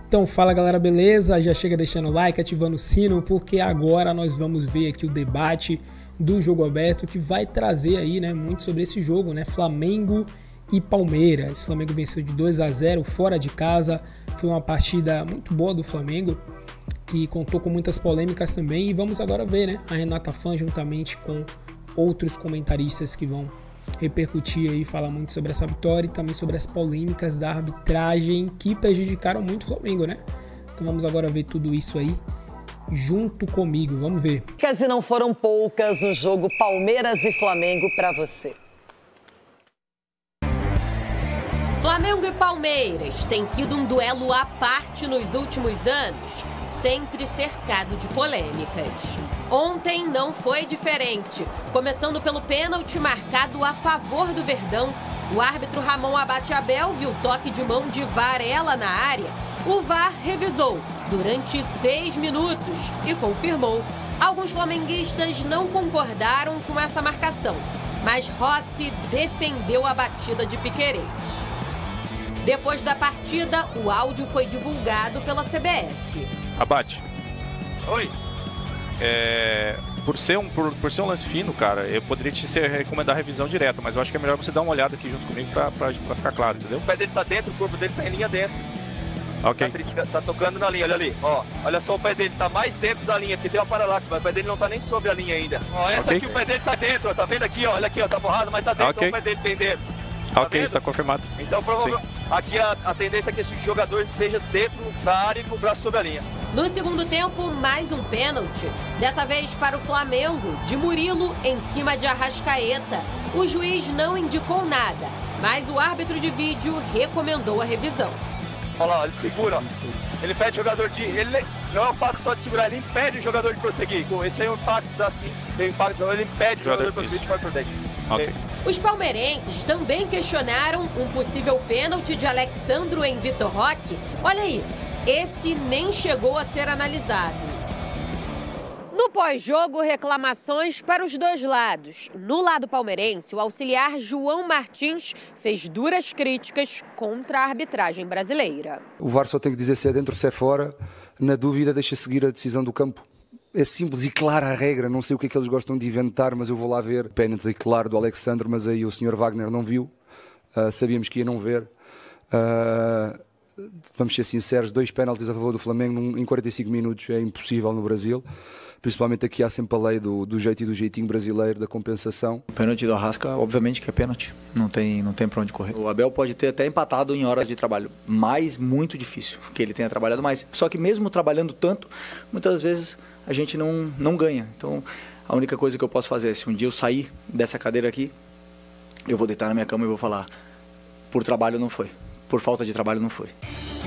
Então fala galera, beleza? Já chega deixando o like, ativando o sino, porque agora nós vamos ver aqui o debate do jogo aberto que vai trazer aí, né, muito sobre esse jogo, né, Flamengo e Palmeiras. O Flamengo venceu de 2-0 fora de casa, foi uma partida muito boa do Flamengo, que contou com muitas polêmicas também, e vamos agora ver, né, a Renata Fã juntamente com outros comentaristas que vão repercutir aí, falar muito sobre essa vitória e também sobre as polêmicas da arbitragem que prejudicaram muito o Flamengo, né? Então vamos agora ver tudo isso aí junto comigo, vamos ver. E não foram poucas no jogo Palmeiras e Flamengo para você. Flamengo e Palmeiras tem sido um duelo à parte nos últimos anos, sempre cercado de polêmicas. Ontem não foi diferente. Começando pelo pênalti marcado a favor do Verdão, o árbitro Ramon Abate Abel viu toque de mão de Varela na área. O VAR revisou durante 6 minutos e confirmou. Alguns flamenguistas não concordaram com essa marcação, mas Rossi defendeu a batida de Piquerez. Depois da partida, o áudio foi divulgado pela CBF. Abate. Oi. Por ser um lance fino, cara, eu poderia te recomendar a revisão direta, mas eu acho que é melhor você dar uma olhada aqui junto comigo pra ficar claro, entendeu? O pé dele tá dentro, o corpo dele tá em linha dentro. Ok. Tá tocando na linha, olha ali, ó. Olha só, o pé dele tá mais dentro da linha, porque tem uma paralaxe, mas o pé dele não tá nem sobre a linha ainda. Ó, essa aqui, o pé dele tá dentro, ó, tá vendo aqui, ó, olha aqui, ó, tá borrado, mas tá dentro, ó, o pé dele tem dentro. Tá ok, está confirmado. Então, provavelmente, aqui a tendência é que esse jogador esteja dentro da área e com o braço sobre a linha. No segundo tempo, mais um pênalti. Dessa vez para o Flamengo, de Murilo em cima de Arrascaeta. O juiz não indicou nada, mas o árbitro de vídeo recomendou a revisão. Olha lá, ele segura, ó. Ele pede o jogador de... Ele não é o fato só de segurar, ele impede o jogador de prosseguir. Esse aí é o impacto da sim. Tem o impacto, ele impede o jogador de prosseguir de fora por dentro. Ok. Os palmeirenses também questionaram um possível pênalti de Alexandro em Vitor Roque. Olha aí, esse nem chegou a ser analisado. No pós-jogo, reclamações para os dois lados. No lado palmeirense, o auxiliar João Martins fez duras críticas contra a arbitragem brasileira. O VAR só tem que dizer se é dentro ou se é fora. Na dúvida, deixa seguir a decisão do campo. É simples e clara a regra, não sei o que é que eles gostam de inventar, mas eu vou lá ver. Pênalti claro do Alexandre, mas aí o Sr. Wagner não viu, sabíamos que ia não ver. Vamos ser sinceros, 2 pênaltis a favor do Flamengo em 45 minutos é impossível no Brasil. Principalmente aqui há sempre a lei do jeito e do jeitinho brasileiro, da compensação. O pênalti do Arrasca, obviamente que é pênalti, não tem para onde correr. O Abel pode ter até empatado em horas de trabalho, mas muito difícil que ele tenha trabalhado mais. Só que mesmo trabalhando tanto, muitas vezes a gente não ganha. Então a única coisa que eu posso fazer é, se um dia eu sair dessa cadeira aqui, eu vou deitar na minha cama e vou falar, por trabalho não foi, por falta de trabalho não foi.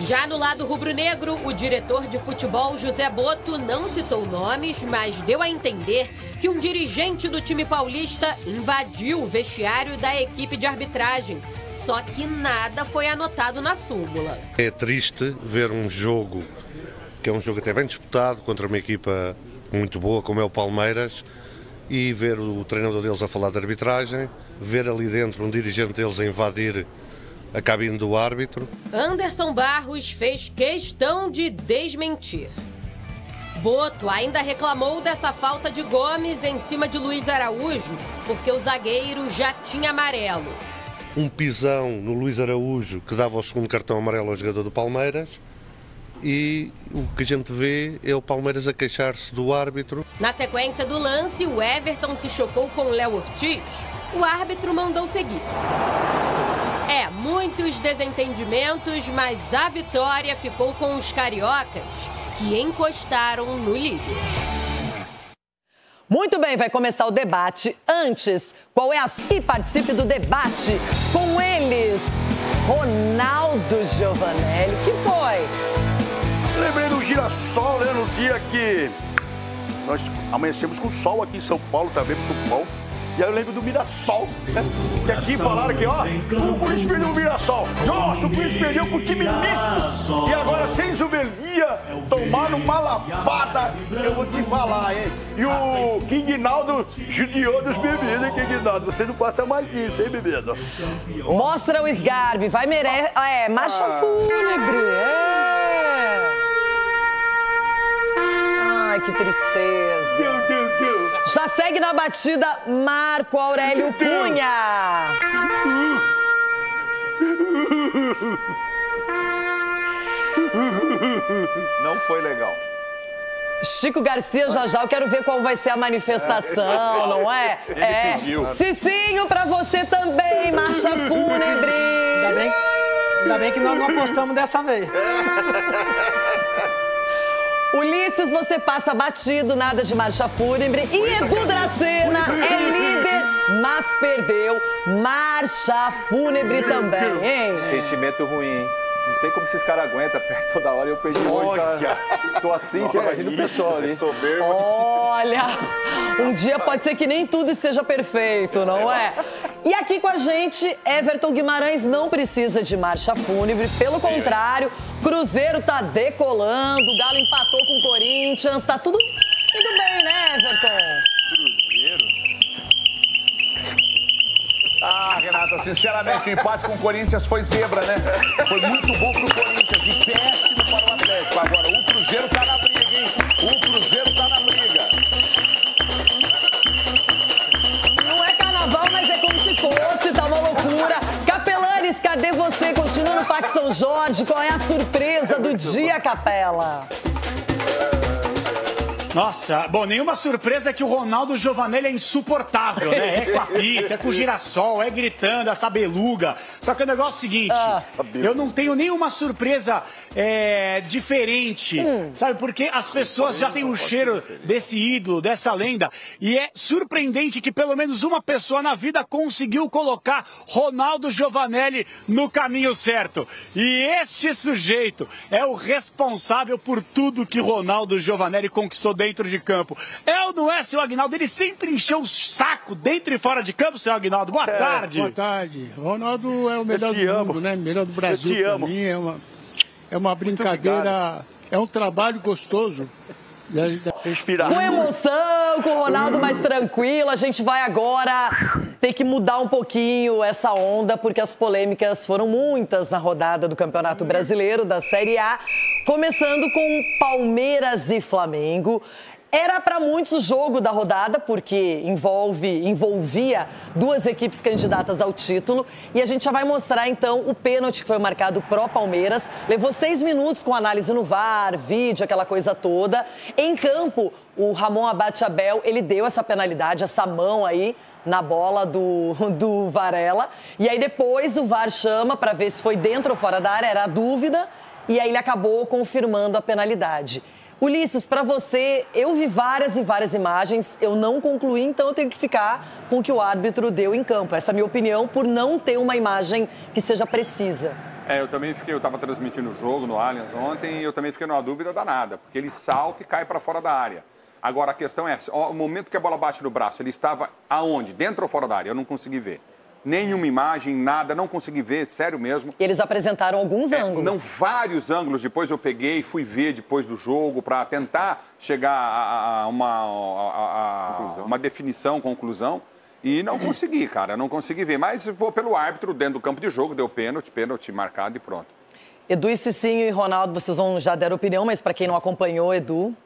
Já no lado rubro-negro, o diretor de futebol José Boto não citou nomes, mas deu a entender que um dirigente do time paulista invadiu o vestiário da equipe de arbitragem. Só que nada foi anotado na súmula. É triste ver um jogo, que é um jogo até bem disputado, contra uma equipa muito boa como é o Palmeiras, e ver o treinador deles a falar de arbitragem, ver ali dentro um dirigente deles a invadir a cabine do árbitro. Anderson Barros fez questão de desmentir. Boto ainda reclamou dessa falta de Gomes em cima de Luiz Araújo, porque o zagueiro já tinha amarelo. Um pisão no Luiz Araújo que dava o segundo cartão amarelo ao jogador do Palmeiras, e o que a gente vê é o Palmeiras a queixar-se do árbitro. Na sequência do lance, o Everton se chocou com o Léo Ortiz. O árbitro mandou seguir. Muitos desentendimentos, mas a vitória ficou com os cariocas, que encostaram no líder. Muito bem, vai começar o debate. Antes, qual é a sua... E participe do debate com eles. Ronaldo Giovanelli, que foi? Lembrei do girassol, né, no dia que nós amanhecemos com sol aqui em São Paulo, também muito bom. E aí eu lembro do Mirassol, né? Que aqui falaram que, ó, o Corinthians perdeu o Mirassol. Nossa, o Corinthians perdeu pro time misto. E agora, sem Zubelia, tomaram uma lapada. Eu vou te falar, hein? E o King Naldo judiou dos bebidos, hein, King Naldo? Você não passa mais disso, hein, bebido? Mostra o Sgarbi, vai merece... marcha fúnebre. tristeza. Deus. Já segue na batida Marco Aurélio Cunha. Não foi legal. Chico Garcia, já eu quero ver qual vai ser a manifestação, não é? Ele pediu. Cicinho, pra você também, marcha fúnebre. Ainda bem que nós não apostamos dessa vez. Ulisses, você passa batido, nada de marcha fúnebre. E Edu Dracena é líder, mas perdeu. Marcha fúnebre também, hein? Sentimento ruim, hein? Não sei como esses caras aguentam, perto toda hora. Eu perdi hoje, tá? Tô assim, você imagina o pessoal ali. Olha, um dia pode ser que nem tudo seja perfeito, não é? E aqui com a gente, Everton Guimarães não precisa de marcha fúnebre, pelo contrário, Cruzeiro tá decolando, o Galo empatou com o Corinthians, tá tudo bem, né, Everton? Cruzeiro? Ah, Renata, sinceramente, o empate com o Corinthians foi zebra, né? Foi muito bom pro Corinthians e péssimo para o Atlético. Agora, o Cruzeiro tá na briga, hein? O Cruzeiro tá na briga. Não é carnaval, mas é como se fosse, tá uma loucura. Capelanes, cadê você? Continua no Parque São Jorge, qual é a surpresa do dia, Capela? Nossa, bom, nenhuma surpresa é que o Ronaldo Giovanelli é insuportável, né? É com a pica, é com o girassol, é gritando, essa beluga. Só que o negócio é o seguinte, eu não tenho nenhuma surpresa diferente, sabe? Porque as pessoas já têm o cheiro desse ídolo, dessa lenda. E é surpreendente que pelo menos uma pessoa na vida conseguiu colocar Ronaldo Giovanelli no caminho certo. E este sujeito é o responsável por tudo que Ronaldo Giovanelli conquistou dentro de campo. É ou não é, seu Aguinaldo? Ele sempre encheu o saco dentro e fora de campo, seu Aguinaldo. Boa tarde. Boa tarde. Ronaldo é o melhor do mundo, né? Melhor do Brasil pra mim. É uma brincadeira, é um trabalho gostoso. Respirar. Com emoção, com o Ronaldo mais tranquilo, a gente vai agora ter que mudar um pouquinho essa onda, porque as polêmicas foram muitas na rodada do Campeonato Brasileiro, da Série A, começando com Palmeiras e Flamengo. Era para muitos o jogo da rodada, porque envolvia duas equipes candidatas ao título. E a gente já vai mostrar, então, o pênalti que foi marcado pró Palmeiras. Levou 6 minutos com análise no VAR, vídeo, aquela coisa toda. Em campo, o Ramon Abate Abel, ele deu essa penalidade, essa mão aí na bola do Varela. E aí depois o VAR chama para ver se foi dentro ou fora da área, era a dúvida. E aí ele acabou confirmando a penalidade. Ulisses, para você, eu vi várias e várias imagens, eu não concluí, então eu tenho que ficar com o que o árbitro deu em campo. Essa é a minha opinião, por não ter uma imagem que seja precisa. Eu também fiquei, eu estava transmitindo o jogo no Allianz ontem e eu também fiquei numa dúvida danada, porque ele salta e cai para fora da área. Agora a questão é, o momento que a bola bate no braço, ele estava aonde? Dentro ou fora da área? Eu não consegui ver. Nenhuma imagem, nada, não consegui ver, sério mesmo. Eles apresentaram alguns ângulos. Não, vários ângulos. Depois eu peguei e fui ver depois do jogo para tentar chegar a uma definição, conclusão. E não consegui, cara, não consegui ver. Mas vou pelo árbitro dentro do campo de jogo, deu pênalti marcado e pronto. Edu e Cicinho e Ronaldo, vocês já deram opinião, mas para quem não acompanhou, Edu...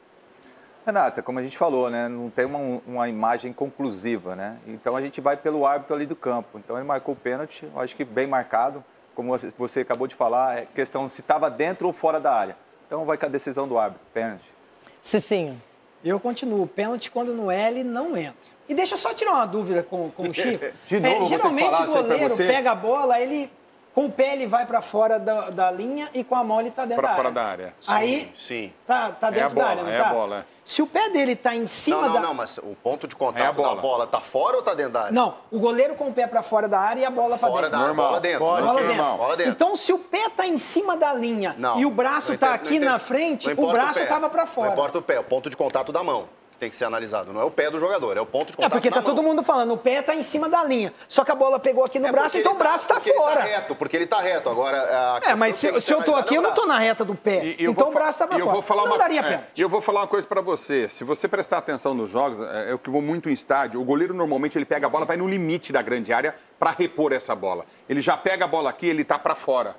Renata, como a gente falou, né, não tem uma imagem conclusiva, né? Então a gente vai pelo árbitro ali do campo. Então ele marcou o pênalti, eu acho que bem marcado, como você acabou de falar, é questão se estava dentro ou fora da área. Então vai com a decisão do árbitro, pênalti. Cicinho. Eu continuo, pênalti quando no L não entra. E deixa eu só tirar uma dúvida com o Chico. De novo, geralmente o goleiro pega a bola, ele... Com o pé ele vai para fora da linha e com a mão ele tá dentro da área. Para fora da área. Aí Sim. Tá dentro da área, não tá? É a bola, Se o pé dele tá em cima Não, mas o ponto de contato da bola tá fora ou tá dentro da área? Não, o goleiro com o pé para fora da área e a bola para dentro. Bola dentro. Bola dentro. Então, se o pé tá em cima da linha e o braço tá aqui na frente, o braço tava para fora. Não importa o pé, o ponto de contato da mão. Tem que ser analisado. Não é o pé do jogador, é o ponto de contato. Porque tá todo mundo falando, o pé tá em cima da linha. Só que a bola pegou aqui no braço, então o braço tá fora. Porque ele tá reto. Agora, mas se eu tô aqui, eu não tô na reta do pé. Então o braço tá pra fora. Não daria pênalti. E eu vou falar uma coisa pra você. Se você prestar atenção nos jogos, eu que vou muito em estádio, o goleiro normalmente ele pega a bola, vai no limite da grande área, para repor essa bola. Ele já pega a bola aqui, ele tá para fora.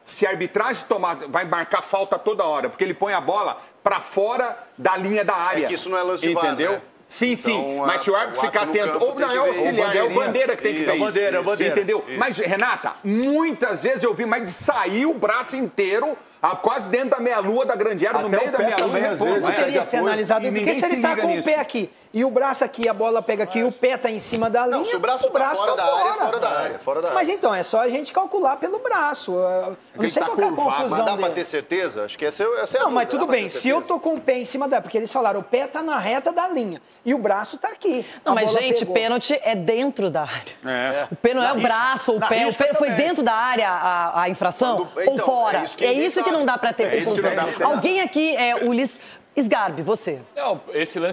Se a arbitragem tomar, vai marcar falta toda hora, porque ele põe a bola para fora da linha da área. É que isso não é lance de VAR, entendeu? né? Sim, então, sim, mas se o árbitro ficar atento, ou não é o auxiliar, é o bandeira que tem que ver isso. É o bandeira. Entendeu? Isso. Mas, Renata, muitas vezes eu vi, mas de sair o braço inteiro, quase dentro da meia-lua da grande área, no meio da meia-lua. Às vezes teria que ser analisado, porque se ele tá com o pé aqui e o braço aqui, a bola pega aqui e o pé tá em cima da linha, se o braço tá fora da área, fora da área, fora da área. Mas então, é só a gente calcular pelo braço. Eu não sei qual é a confusão Mas dá dele. pra ter certeza? Acho que essa é a dúvida. Não, mas tudo bem, se eu tô com o pé em cima da... Porque eles falaram, o pé tá na reta da linha e o braço tá aqui. Não, mas, gente, pênalti é dentro da área. O pé não é o braço, o pé. O pé foi dentro da área a infração ou fora? É isso que não dá pra ter confusão. Alguém aqui, Ulisses Sgarbi, você. Não,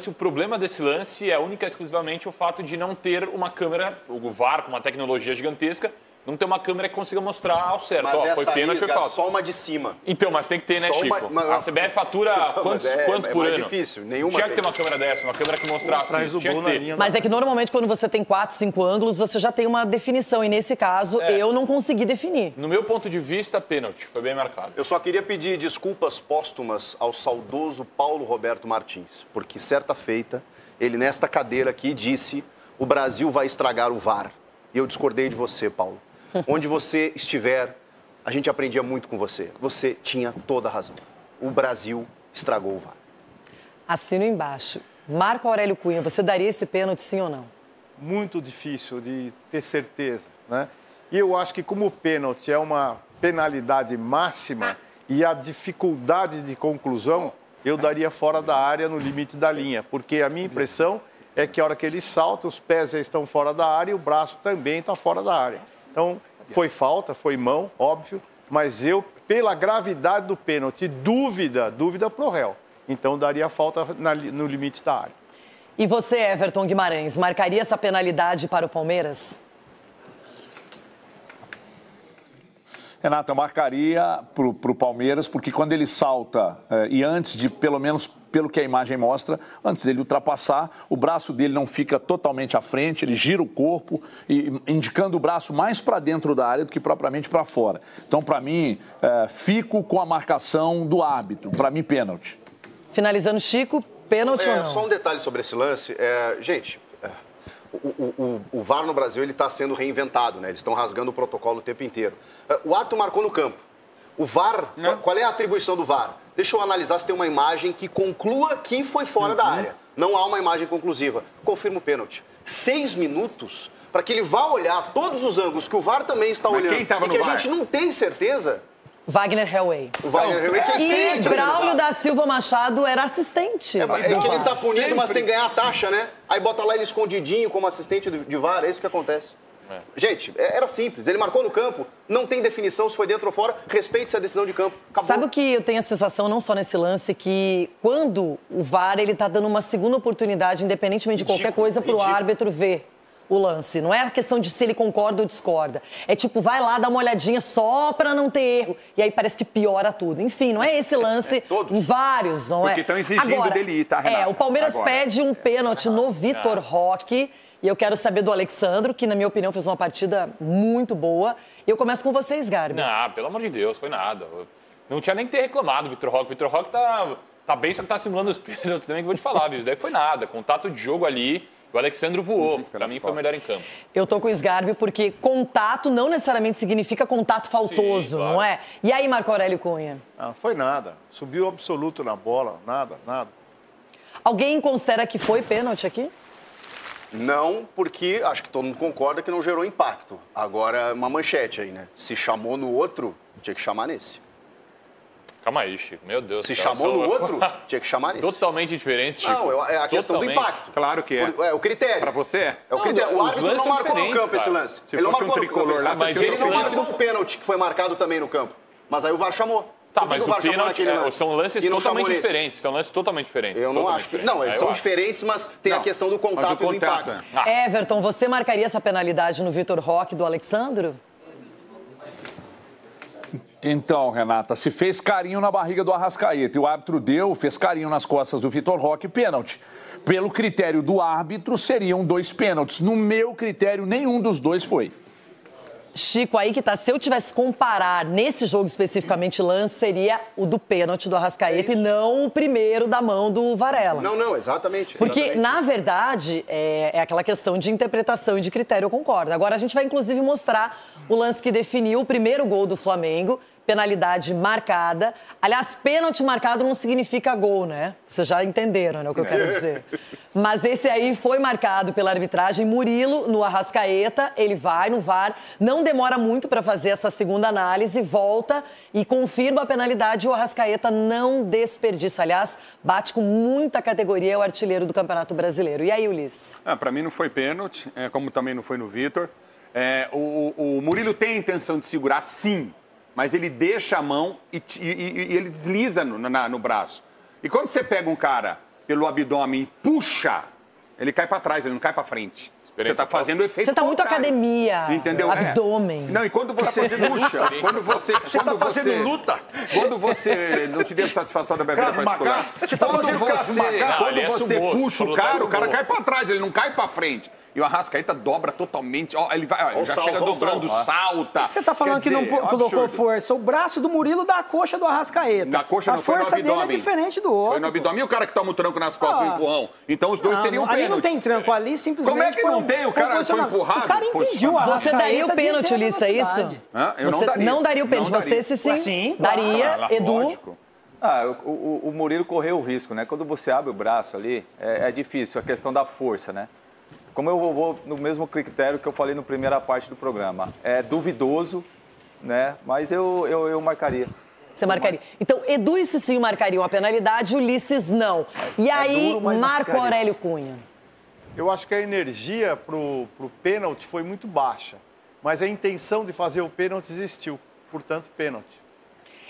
o problema desse lance é única e exclusivamente o fato de não ter uma câmera, o VAR com uma tecnologia gigantesca, não ter uma câmera que consiga mostrar ao certo. Mas foi pênalti, foi falta. Só uma de cima. Então, mas tem que ter, né, só Chico? A CBF fatura quanto por ano? Difícil. Tinha que ter uma câmera dessa, uma câmera que mostrasse isso. Tinha que ter. Mas é que normalmente quando você tem 4, 5 ângulos, você já tem uma definição. E nesse caso, eu não consegui definir. No meu ponto de vista, pênalti. Foi bem marcado. Eu só queria pedir desculpas póstumas ao saudoso Paulo Roberto Martins. Porque certa feita, ele nesta cadeira aqui disse: o Brasil vai estragar o VAR. E eu discordei de você, Paulo. Onde você estiver, a gente aprendia muito com você. Você tinha toda a razão. O Brasil estragou o VAR. Assino embaixo. Marco Aurélio Cunha, você daria esse pênalti, sim ou não? Muito difícil de ter certeza, né? E eu acho que como o pênalti é uma penalidade máxima e a dificuldade de conclusão, eu daria fora da área no limite da linha. Porque a minha impressão é que a hora que ele salta, os pés já estão fora da área e o braço também está fora da área. Então, foi falta, foi mão, óbvio, mas eu, pela gravidade do pênalti, dúvida pro réu. Então, daria falta no limite da área. E você, Everton Guimarães, marcaria essa penalidade para o Palmeiras? Renato, eu marcaria para o Palmeiras, porque quando ele salta, e antes de, pelo menos pelo que a imagem mostra, antes dele ultrapassar, o braço dele não fica totalmente à frente, ele gira o corpo, indicando o braço mais para dentro da área do que propriamente para fora. Então, para mim, fico com a marcação do árbitro. Para mim, pênalti. Finalizando, Chico, pênalti ou não? Só um detalhe sobre esse lance. Gente, o VAR no Brasil está sendo reinventado, né? Eles estão rasgando o protocolo o tempo inteiro. O árbitro marcou no campo. O VAR, qual é a atribuição do VAR? Deixa eu analisar se tem uma imagem que conclua que foi fora da área. Não há uma imagem conclusiva. Confirma o pênalti. 6 minutos para que ele vá olhar todos os ângulos que o VAR também está olhando e que a gente não tem certeza. Wagner Hellway. O Wagner Hellway que é E Braulio da Silva Machado era assistente. É que ele tá punido, mas tem que ganhar a taxa, né? Aí bota lá ele escondidinho como assistente de VAR, é isso que acontece. Gente, era simples. Ele marcou no campo, não tem definição se foi dentro ou fora, respeite-se a decisão de campo. Acabou. Sabe o que eu tenho a sensação, não só nesse lance, que quando o VAR ele tá dando uma segunda oportunidade, independentemente de qualquer coisa, pro árbitro ver o lance. Não é a questão de se ele concorda ou discorda. É tipo, vai lá, dá uma olhadinha só pra não ter erro. E aí parece que piora tudo. Enfim, não é esse lance em vários, não é? Porque estão exigindo agora, dele ir, tá, Renata? o Palmeiras pede um pênalti no Vitor Roque. E eu quero saber do Alexandro, que na minha opinião fez uma partida muito boa. E eu começo com vocês, Garbi. Não, pelo amor de Deus, foi nada. Não tinha nem que ter reclamado, Vitor Roque. Vitor Roque tá bem, só que tá simulando os pênaltis também, que eu vou te falar, viu? Isso daí foi nada. Contato de jogo ali. O Alexandre voou. Pra mim foi o melhor em campo. Eu tô com o Sgarbi porque contato não necessariamente significa contato faltoso, não é? E aí, Marco Aurélio Cunha? Não foi nada. Subiu absoluto na bola. Nada. Alguém considera que foi pênalti aqui? Não, porque acho que todo mundo concorda que não gerou impacto. Agora, uma manchete aí, né? Se chamou no outro, tinha que chamar nesse. Calma aí, Chico. Meu Deus. Se chamou no outro, tinha que chamar nesse. Totalmente diferente, Chico. Não, é a questão do impacto. Claro que é. É o critério. Pra você é. É o critério. O árbitro não marcou no campo esse lance. Se fosse um tricolor lá, mas ele não marcou o pênalti que foi marcado também no campo. Mas aí o VAR chamou. Tá, mas o pênalti são lances totalmente diferentes. São lances totalmente diferentes. Eu não acho que... Não, eles são diferentes, mas tem a questão do contato e do impacto. Everton, você marcaria essa penalidade no Vitor Roque do Alexandro? Então, Renata, se fez carinho na barriga do Arrascaeta e o árbitro fez carinho nas costas do Vitor Roque, pênalti. Pelo critério do árbitro, seriam 2 pênaltis. No meu critério, nenhum dos dois foi. Chico, aí que tá, se eu tivesse que comparar nesse jogo especificamente lance, seria o do pênalti do Arrascaeta e não o primeiro da mão do Varela. Não, exatamente. Porque, na verdade, é aquela questão de interpretação e de critério, eu concordo. Agora a gente vai, inclusive, mostrar o lance que definiu o primeiro gol do Flamengo, penalidade marcada. Aliás, pênalti marcado não significa gol, né? Vocês já entenderam, né, o que eu quero dizer. Mas esse aí foi marcado pela arbitragem. Murilo, no Arrascaeta, ele vai no VAR, não demora muito para fazer essa segunda análise, volta e confirma a penalidade. O Arrascaeta não desperdiça. Aliás, bate com muita categoria, é o artilheiro do Campeonato Brasileiro. E aí, Ulisses? Para mim não foi pênalti, como também não foi no Vitor. O Murilo tem a intenção de segurar, sim. Mas ele deixa a mão e ele desliza no braço. E quando você pega um cara pelo abdômen e puxa, ele cai para trás, ele não cai para frente. Você está fazendo o efeito. Você está muito academia. Entendeu? Abdômen. Não, e quando você puxa, Você está fazendo luta? Quando você não te deu satisfação da bebida particular. Quando você puxa o cara cai para trás, ele não cai para frente. E o Arrascaeta dobra totalmente. Ele já chega dobrando, salta. Você está falando que não colocou força. O braço do Murilo dá a coxa do Arrascaeta. Na coxa não foi no abdômen. A força dele é diferente do outro. Foi no abdômen e o cara que toma o tranco nas costas, o empurrão. Então os dois seriam pênaltis. Ali não tem tranco, ali simplesmente. Como é que não tem? O cara foi empurrado. O cara impediu o Arrascaeta. Você daria o pênalti, Ulisses, é isso? Eu não daria. Não daria o pênalti. Você, sim, daria. Edu? O Murilo correu o risco, né? Quando você abre o braço ali, é difícil, a questão da força, né? Como eu vou no mesmo critério que eu falei na primeira parte do programa. É duvidoso, né? Mas eu marcaria. Você marcaria. Então, Edu e Cicinho marcariam a penalidade, Ulisses não. E aí, Marco Aurélio Cunha? Eu acho que a energia pro pênalti foi muito baixa. Mas a intenção de fazer o pênalti existiu. Portanto, pênalti.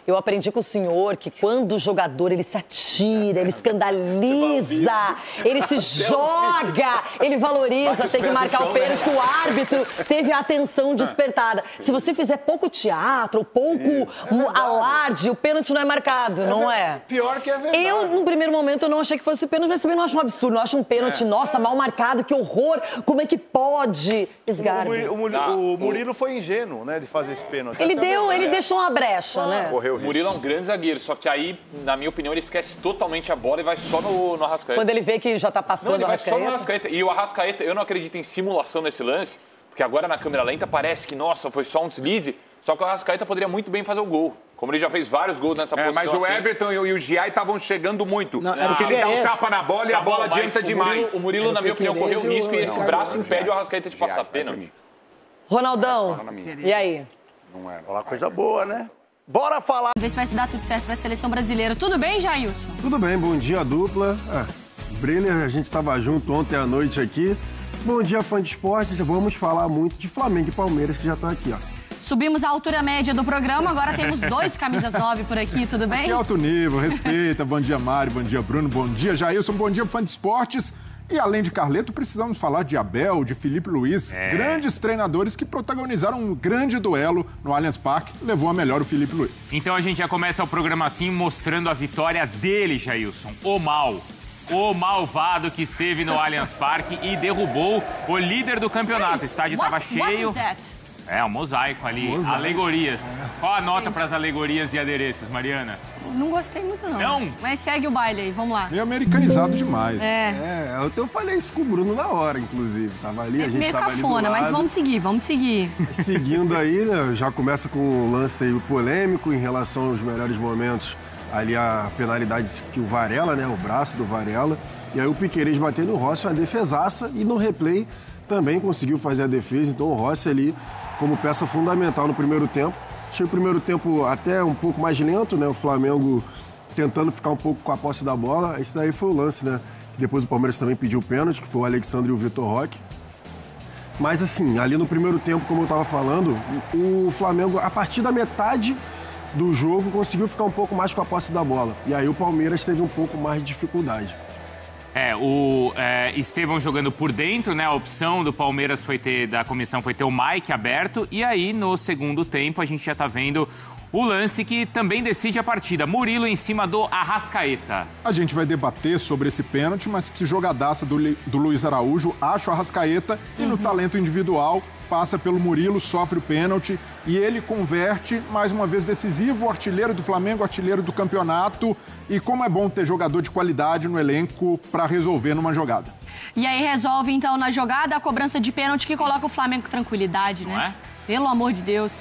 Eu aprendi com o senhor que quando o jogador ele se atira, ele escandaliza, ele se joga, ele valoriza, tem que marcar o pênalti, que o árbitro teve a atenção despertada. Se você fizer pouco teatro, pouco alarde, o pênalti não é marcado, não é? Pior que é verdade. Eu, no primeiro momento, eu não achei que fosse pênalti, mas também não acho um absurdo, não acho um pênalti, nossa, mal marcado, que horror, como é que pode? Esgarbe. O Murilo foi ingênuo, né, de fazer esse pênalti. Ele deixou uma brecha, né? O Murilo é um grande zagueiro, só que aí, na minha opinião, ele esquece totalmente a bola e vai só no Arrascaeta. Quando ele vê que já tá passando o Arrascaeta. Vai só no Arrascaeta. E o Arrascaeta, eu não acredito em simulação nesse lance, porque agora na câmera lenta parece que, nossa, foi só um deslize, só que o Arrascaeta poderia muito bem fazer o gol. Como ele já fez vários gols nessa posição. Mas o Everton e o Giai estavam chegando muito. Porque ele dá um tapa na bola e a bola adianta demais. O Murilo, na minha opinião, correu risco e esse braço impede o Arrascaeta de passar pênalti. Ronaldão, e aí? Não é. Olha, coisa boa, né? Bora falar! Ver se vai se dar tudo certo para a seleção brasileira. Tudo bem, Jailson? Tudo bem, bom dia, dupla. Brenner, a gente estava junto ontem à noite aqui. Bom dia, fã de esportes. Vamos falar muito de Flamengo e Palmeiras, que já estão aqui, ó. Subimos a altura média do programa, agora temos 2 camisas 9 por aqui, tudo bem? Que alto nível, respeita. Bom dia, Mário, bom dia, Bruno, bom dia, Jailson, bom dia, fã de esportes. E além de Carleto, precisamos falar de Abel, de Felipe Luiz, grandes treinadores que protagonizaram um grande duelo no Allianz Parque. Levou a melhor o Felipe Luiz. Então a gente já começa o programa assim, mostrando a vitória dele, Jailson. O malvado que esteve no Allianz Parque e derrubou o líder do campeonato. O estádio estava cheio. Um mosaico ali, alegorias. Qual a nota para as alegorias e adereços, Mariana? Não gostei muito, não. Não? Mas segue o baile aí, vamos lá. Meio americanizado demais. Eu falei isso com o Bruno na hora, inclusive. Tava ali, a gente meio tava cafona, ali do lado. mas vamos seguir. Seguindo aí, né, já começa com um lance aí polêmico em relação aos melhores momentos. Ali a penalidade que o Varela, né, o braço do Varela. E aí o Piquerez bateu no Rossi, uma defesaça. E no replay também conseguiu fazer a defesa. Então o Rossi ali como peça fundamental no primeiro tempo. Achei o primeiro tempo até um pouco mais lento, né? O Flamengo tentando ficar um pouco com a posse da bola. Esse daí foi o lance, né? Depois o Palmeiras também pediu o pênalti, que foi o Alexandre e o Vitor Roque. Mas assim, ali no primeiro tempo, como eu estava falando, o Flamengo, a partir da metade do jogo, conseguiu ficar um pouco mais com a posse da bola. E aí o Palmeiras teve um pouco mais de dificuldade. O Estevão jogando por dentro, né? A opção do Palmeiras da comissão foi ter o Mike aberto. E aí, no segundo tempo, a gente já tá vendo o lance que também decide a partida. Murilo em cima do Arrascaeta. A gente vai debater sobre esse pênalti, mas que jogadaça do Luiz Araújo, acha o Arrascaeta e no talento individual passa pelo Murilo, sofre o pênalti e ele converte, mais uma vez decisivo, o artilheiro do Flamengo, artilheiro do campeonato. E como é bom ter jogador de qualidade no elenco para resolver numa jogada. E aí resolve, então, na jogada, a cobrança de pênalti que coloca o Flamengo com tranquilidade, né? Não é? Pelo amor de Deus.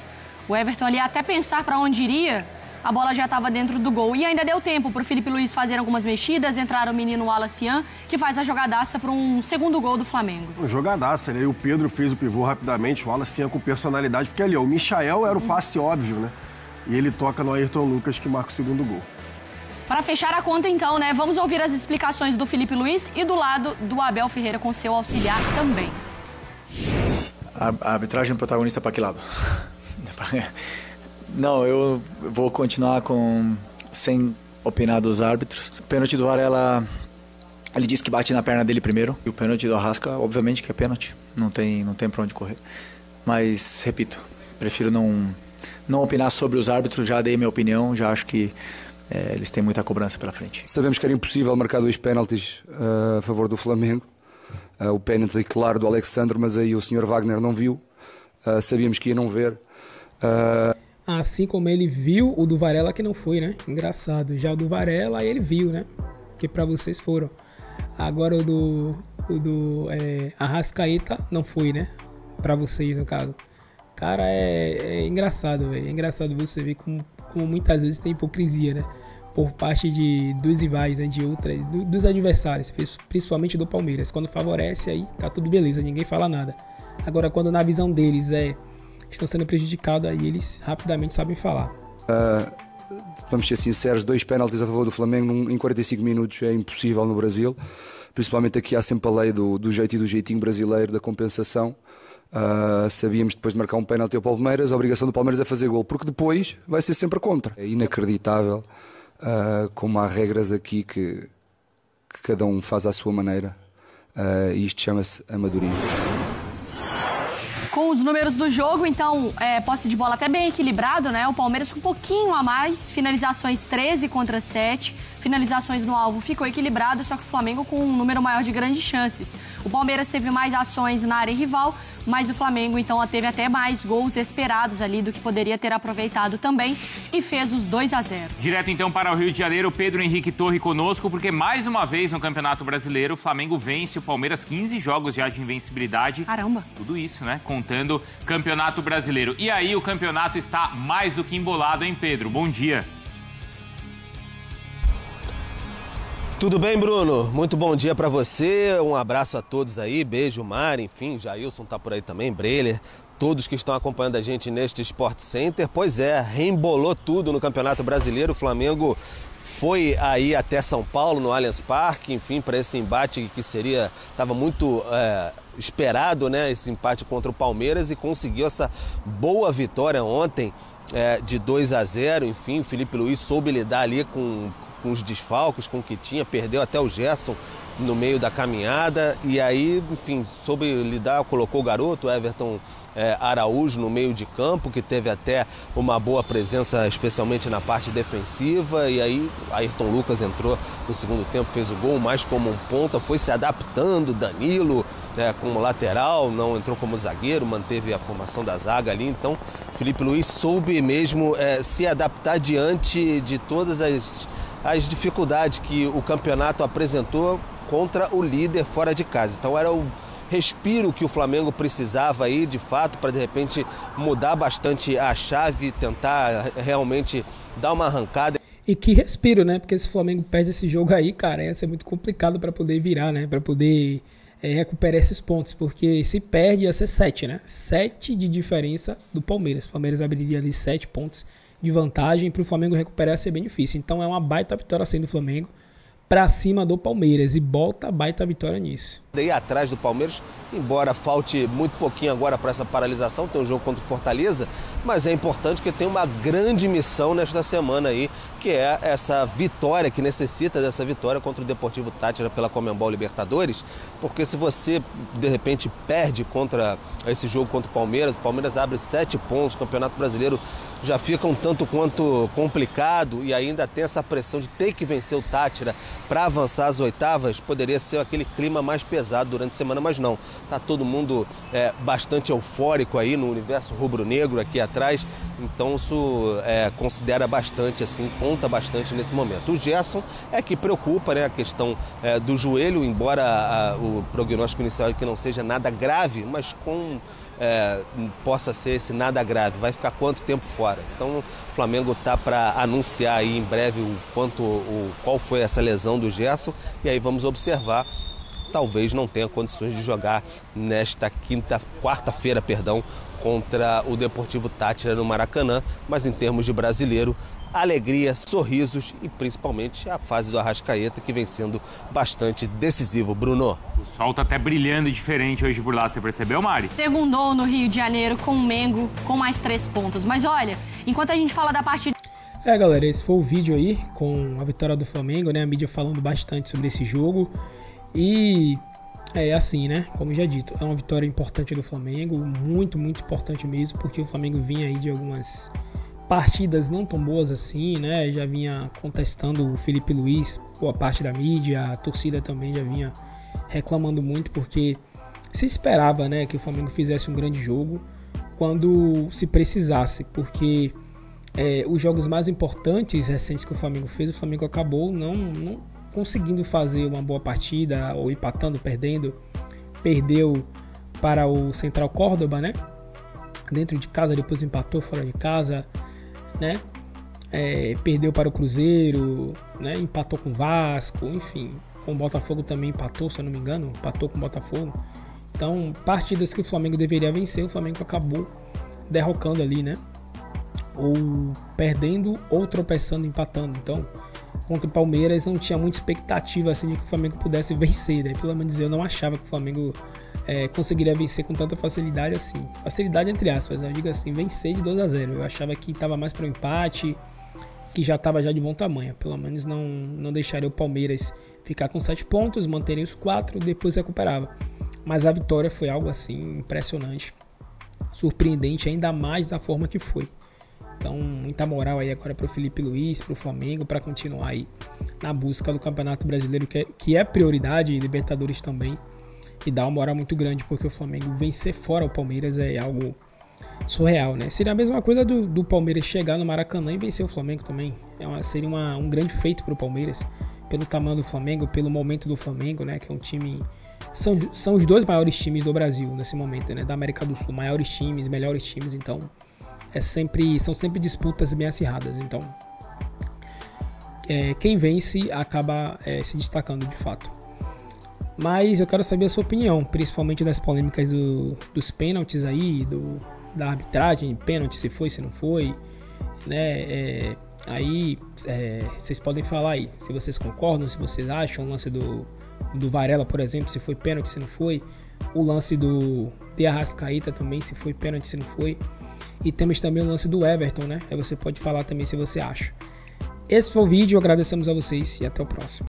O Everton ali até pensar para onde iria, a bola já estava dentro do gol. E ainda deu tempo para o Felipe Luiz fazer algumas mexidas, entrar o menino Wallace Ian, que faz a jogadaça para um segundo gol do Flamengo. Jogadaça, né? E o Pedro fez o pivô rapidamente, o Wallace Ian com personalidade, porque ali, ó, o Michael era o passe óbvio, né? E ele toca no Ayrton Lucas, que marca o segundo gol. Para fechar a conta, então, né? Vamos ouvir as explicações do Felipe Luiz e do lado do Abel Ferreira com seu auxiliar também. A arbitragem protagonista para que lado? Não, eu vou continuar sem opinar dos árbitros. O pênalti do Varela, ele disse que bate na perna dele primeiro. E o pênalti do Arrasca, obviamente que é pênalti. Não tem para onde correr. Mas, repito, prefiro não opinar sobre os árbitros. Já dei minha opinião, já acho que eles têm muita cobrança pela frente. Sabemos que era impossível marcar 2 pénaltis a favor do Flamengo. O pênalti claro do Alexandre, mas aí o Sr. Wagner não viu. Sabíamos que ia não ver. Assim como ele viu o do Varela, que não foi, né? Engraçado. Já o do Varela, ele viu, né? Que pra vocês foram. Agora o do Arrascaeta não foi, né? Pra vocês, no caso. Cara, é engraçado, velho. É engraçado você ver como muitas vezes tem hipocrisia, né? Por parte dos rivais, né? Dos adversários, principalmente do Palmeiras. Quando favorece, aí tá tudo beleza, ninguém fala nada. Agora, quando na visão deles estão sendo prejudicados, aí eles rapidamente sabem falar. Vamos ser sinceros, 2 pénaltis a favor do Flamengo em 45 minutos é impossível no Brasil. Principalmente aqui há sempre a lei do jeito e do jeitinho brasileiro da compensação. Sabíamos depois de marcar um pénalti ao Palmeiras, a obrigação do Palmeiras é fazer gol, porque depois vai ser sempre contra. É inacreditável como há regras aqui que cada um faz à sua maneira. Isto chama-se amadorismo. Com os números do jogo, então, posse de bola até bem equilibrado, né? O Palmeiras com um pouquinho a mais, finalizações 13 contra 7, finalizações no alvo ficou equilibrado, só que o Flamengo com um número maior de grandes chances. O Palmeiras teve mais ações na área rival, mas o Flamengo, então, teve até mais gols esperados ali do que poderia ter aproveitado também e fez os 2-0. Direto, então, para o Rio de Janeiro, Pedro Henrique Torre conosco, porque mais uma vez no Campeonato Brasileiro, o Flamengo vence o Palmeiras 15 jogos já de invencibilidade. Caramba! Tudo isso, né? Contando Campeonato Brasileiro. E aí o campeonato está mais do que embolado, hein, Pedro? Bom dia. Tudo bem, Bruno? Muito bom dia para você, um abraço a todos aí, beijo, Mari, enfim, Jailson tá por aí também, Breler, todos que estão acompanhando a gente neste Sport Center. Pois é, reembolou tudo no Campeonato Brasileiro, o Flamengo foi aí até São Paulo, no Allianz Parque, enfim, para esse embate que estava muito esperado, né, esse empate contra o Palmeiras, e conseguiu essa boa vitória ontem de 2-0, enfim, o Felipe Luiz soube lidar ali com os desfalques, com o que tinha, perdeu até o Gerson no meio da caminhada, e aí, enfim, soube lidar, colocou o garoto, Everton Araújo, no meio de campo, que teve até uma boa presença, especialmente na parte defensiva, e aí Ayrton Lucas entrou no segundo tempo, fez o gol mais como um ponta, foi se adaptando, Danilo como lateral, não entrou como zagueiro, manteve a formação da zaga ali, então Felipe Luiz soube mesmo se adaptar diante de todas as dificuldades que o campeonato apresentou contra o líder fora de casa. Então era o respiro que o Flamengo precisava aí, de fato, para de repente mudar bastante a chave, tentar realmente dar uma arrancada. E que respiro, né? Porque se o Flamengo perde esse jogo aí, cara, ia ser muito complicado para poder virar, né? Para poder recuperar esses pontos, porque se perde ia ser 7, né? 7 de diferença do Palmeiras. O Palmeiras abriria ali 7 pontos de vantagem, para o Flamengo recuperar ia ser bem difícil. Então é uma baita vitória assim do Flamengo para cima do Palmeiras, e bota a baita vitória nisso. Daí atrás do Palmeiras, embora falte muito pouquinho agora para essa paralisação, tem um jogo contra o Fortaleza, mas é importante que tem uma grande missão nesta semana aí, que é essa vitória, que necessita dessa vitória contra o Deportivo Táchira pela Conmebol Libertadores, porque se você de repente perde contra esse jogo contra o Palmeiras abre 7 pontos, o Campeonato Brasileiro já fica um tanto quanto complicado e ainda tem essa pressão de ter que vencer o Táchira para avançar às oitavas, poderia ser aquele clima mais pesado durante a semana, mas não. Tá todo mundo bastante eufórico aí no universo rubro-negro aqui atrás, então isso considera bastante, assim, conta bastante nesse momento. O Gerson é que preocupa, né, a questão do joelho, embora o prognóstico inicial é que não seja nada grave, mas possa ser esse nada grave. Vai ficar quanto tempo fora? Então o Flamengo tá para anunciar aí em breve qual foi essa lesão do Gerson, e aí vamos observar. Talvez não tenha condições de jogar nesta quarta-feira, contra o Deportivo Táchira no Maracanã, mas em termos de brasileiro, alegria, sorrisos e principalmente a fase do Arrascaeta, que vem sendo bastante decisivo. Bruno. O sol tá até brilhando diferente hoje por lá, você percebeu, Mari? Segundou no Rio de Janeiro com o Mengo com mais 3 pontos. Mas olha, enquanto a gente fala da partida... Galera, esse foi o vídeo aí com a vitória do Flamengo, né? A mídia falando bastante sobre esse jogo. E assim, né? Como já dito, é uma vitória importante do Flamengo, muito, muito importante mesmo, porque o Flamengo vinha aí de algumas partidas não tão boas assim, né? Já vinha contestando o Felipe Luiz, boa parte da mídia, a torcida também já vinha reclamando muito, porque se esperava, né, que o Flamengo fizesse um grande jogo quando se precisasse, porque os jogos mais importantes recentes que o Flamengo fez, o Flamengo acabou não conseguindo fazer uma boa partida, ou empatando, perdendo. Perdeu para o Central Córdoba, né? Dentro de casa, depois empatou fora de casa, né? Perdeu para o Cruzeiro, né? Empatou com o Vasco, enfim. Com o Botafogo também empatou, se eu não me engano. Empatou com o Botafogo. Então, partidas que o Flamengo deveria vencer, o Flamengo acabou derrocando ali, né? Ou perdendo, ou tropeçando, empatando. Então, contra o Palmeiras não tinha muita expectativa assim de que o Flamengo pudesse vencer, né? Pelo menos eu não achava que o Flamengo conseguiria vencer com tanta facilidade assim. Facilidade entre aspas, eu digo assim, vencer de 2-0. Eu achava que estava mais para o empate, que já estava já de bom tamanho. Pelo menos não deixaria o Palmeiras ficar com 7 pontos, manteria os 4, depois recuperava. Mas a vitória foi algo assim impressionante, surpreendente, ainda mais da forma que foi. Então, muita moral aí agora para o Felipe Luiz, para o Flamengo, para continuar aí na busca do Campeonato Brasileiro, que é prioridade, e Libertadores também, e dá uma moral muito grande, porque o Flamengo vencer fora o Palmeiras é algo surreal, né? Seria a mesma coisa do Palmeiras chegar no Maracanã e vencer o Flamengo também. Seria um grande feito para o Palmeiras, pelo tamanho do Flamengo, pelo momento do Flamengo, né? Que é um time... São os 2 maiores times do Brasil nesse momento, né? Da América do Sul, maiores times, melhores times, então... são sempre disputas bem acirradas, então quem vence acaba se destacando de fato. Mas eu quero saber a sua opinião, principalmente das polêmicas dos pênaltis aí, da arbitragem, pênalti se foi, se não foi, né? Aí vocês podem falar aí, se vocês concordam, se vocês acham o lance do Varela, por exemplo, se foi pênalti, se não foi, o lance de Arrascaeta também, se foi pênalti, se não foi. E temos também o lance do Everton, né? Aí você pode falar também se você acha. Esse foi o vídeo, agradecemos a vocês e até o próximo.